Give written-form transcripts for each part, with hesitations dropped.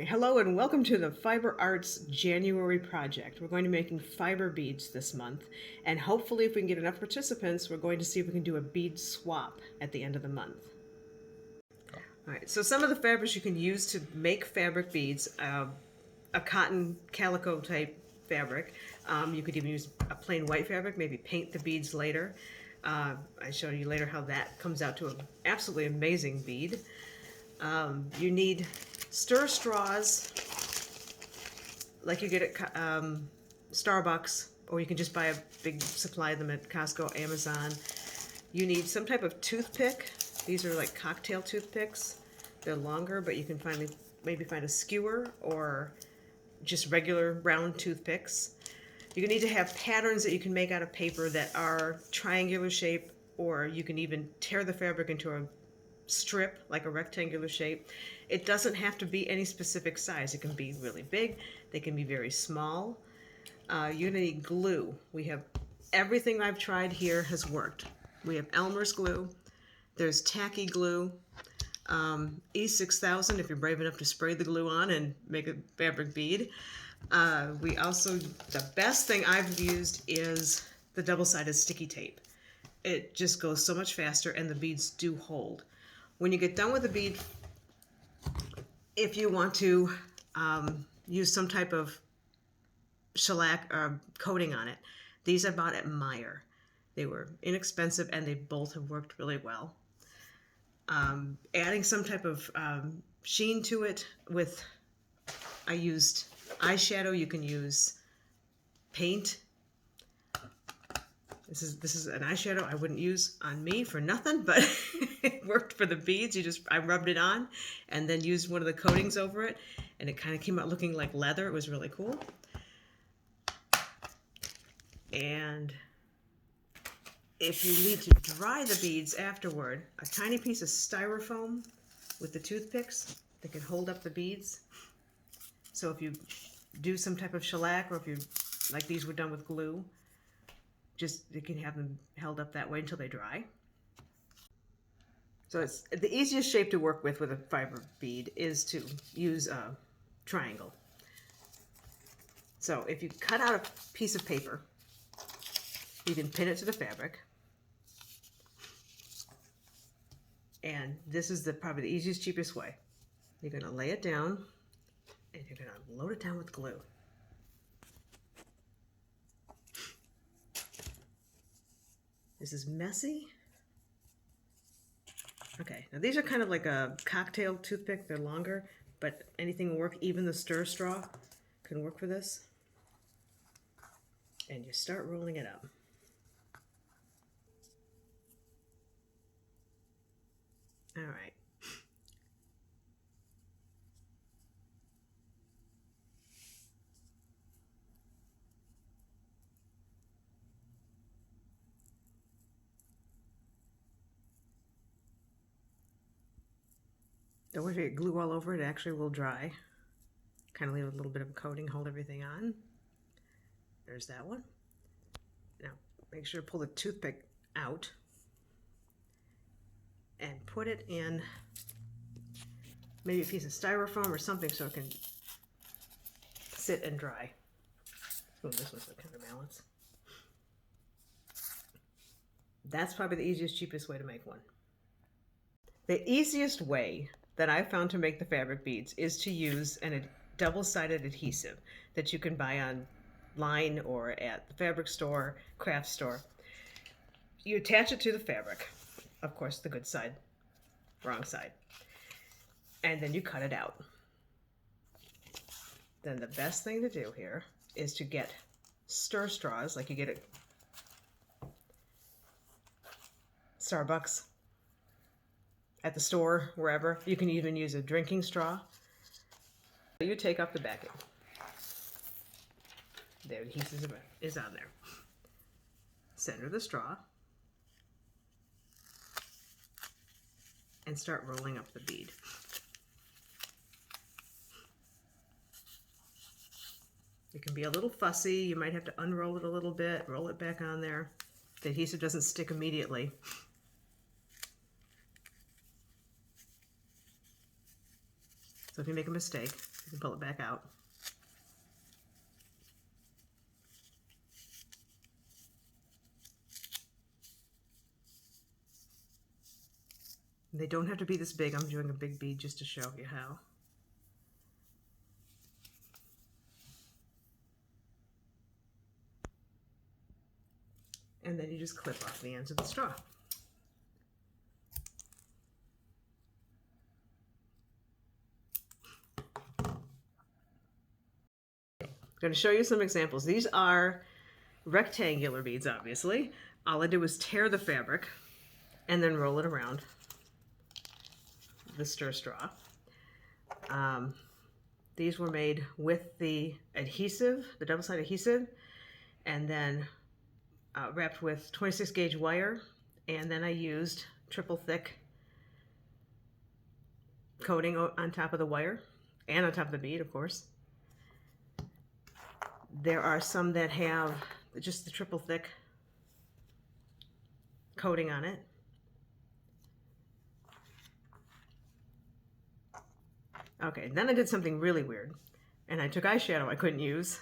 Hello and welcome to the Fiber Arts January project. We're going to be making fiber beads this month, and hopefully if we can get enough participants, we're going to see if we can do a bead swap at the end of the month. All right, so some of the fabrics you can use to make fabric beads, a cotton calico type fabric. You could even use a plain white fabric, maybe paint the beads later. I show you later how that comes out to an absolutely amazing bead. You need stir straws like you get at Starbucks, or you can just buy a big supply of them at Costco, Amazon. You need some type of toothpick. These are like cocktail toothpicks. They're longer, but you can maybe find a skewer or just regular round toothpicks. You need to have patterns that you can make out of paper that are triangular shape, or you can even tear the fabric into a strip, like a rectangular shape. It doesn't have to be any specific size. It can be really big. They can be very small. You're gonna need glue. We have everything I've tried here has worked. We have Elmer's glue. There's tacky glue. E6000 if you're brave enough to spray the glue on and make a fabric bead. We also, the best thing I've used is the double-sided sticky tape. It just goes so much faster and the beads do hold. When you get done with the bead, if you want to use some type of shellac or coating on it, these I bought at Meijer. They were inexpensive and they both have worked really well. Adding some type of sheen to it I used eyeshadow. You can use paint. This is an eyeshadow I wouldn't use on me for nothing, but it worked for the beads. I rubbed it on and then used one of the coatings over it, and it kind of came out looking like leather. It was really cool. And if you need to dry the beads afterward, a tiny piece of styrofoam with the toothpicks that can hold up the beads. So if you do some type of shellac, or if you, like these were done with glue, you can have them held up that way until they dry. So it's the easiest shape to work with a fiber bead is to use a triangle. So if you cut out a piece of paper, you can pin it to the fabric. And this is probably the easiest, cheapest way. You're going to lay it down and you're going to load it down with glue. This is messy. Okay, now these are kind of like a cocktail toothpick. They're longer, but anything will work. Even the stir straw can work for this. And you start rolling it up. All right. Don't worry if you get glue all over it, it actually will dry. Kind of leave a little bit of a coating, hold everything on. There's that one. Now, make sure to pull the toothpick out and put it in maybe a piece of styrofoam or something so it can sit and dry. Let's move this one so it counterbalance. That's probably the easiest, cheapest way to make one. The easiest way that I've found to make the fabric beads is to use a double-sided adhesive that you can buy online or at the fabric store, craft store. You attach it to the fabric, of course the good side, wrong side, and then you cut it out. Then the best thing to do here is to get stir straws like you get at Starbucks, at the store, wherever. You can even use a drinking straw. You take off the backing. The adhesive is on there. Center the straw and start rolling up the bead. It can be a little fussy. You might have to unroll it a little bit, roll it back on there. The adhesive doesn't stick immediately. So if you make a mistake, you can pull it back out. They don't have to be this big. I'm doing a big bead just to show you how. And then you just clip off the ends of the straw. I'm going to show you some examples. These are rectangular beads, obviously. All I did was tear the fabric and then roll it around the stir straw. These were made with the adhesive, the double-sided adhesive, and then wrapped with 26 gauge wire, and then I used triple thick coating on top of the wire and on top of the bead, of course. There are some that have just the triple thick coating on it. Okay, then I did something really weird, and I took eyeshadow I couldn't use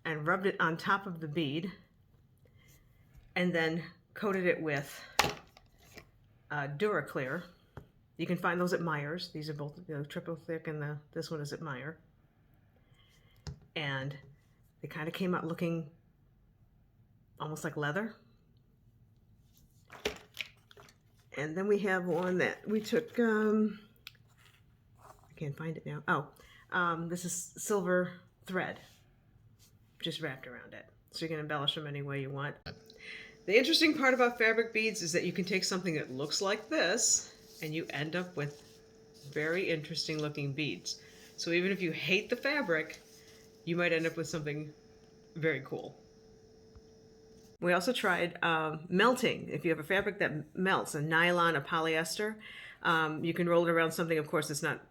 and rubbed it on top of the bead and then coated it with Duraclear. You can find those at Meijer's. These are both the triple thick, and this one is at Meijer. And they kind of came out looking almost like leather. And then we have one that we took, I can't find it now. Oh, this is silver thread, just wrapped around it. So you can embellish them any way you want. The interesting part about fabric beads is that you can take something that looks like this and you end up with very interesting looking beads. So even if you hate the fabric, you might end up with something very cool. We also tried melting. If you have a fabric that melts, a nylon, a polyester, you can roll it around something, of course, it's not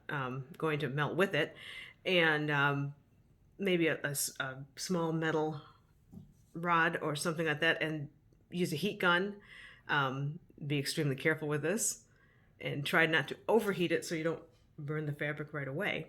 going to melt with it, and maybe a small metal rod or something like that, and use a heat gun. Be extremely careful with this, and try not to overheat it so you don't burn the fabric right away.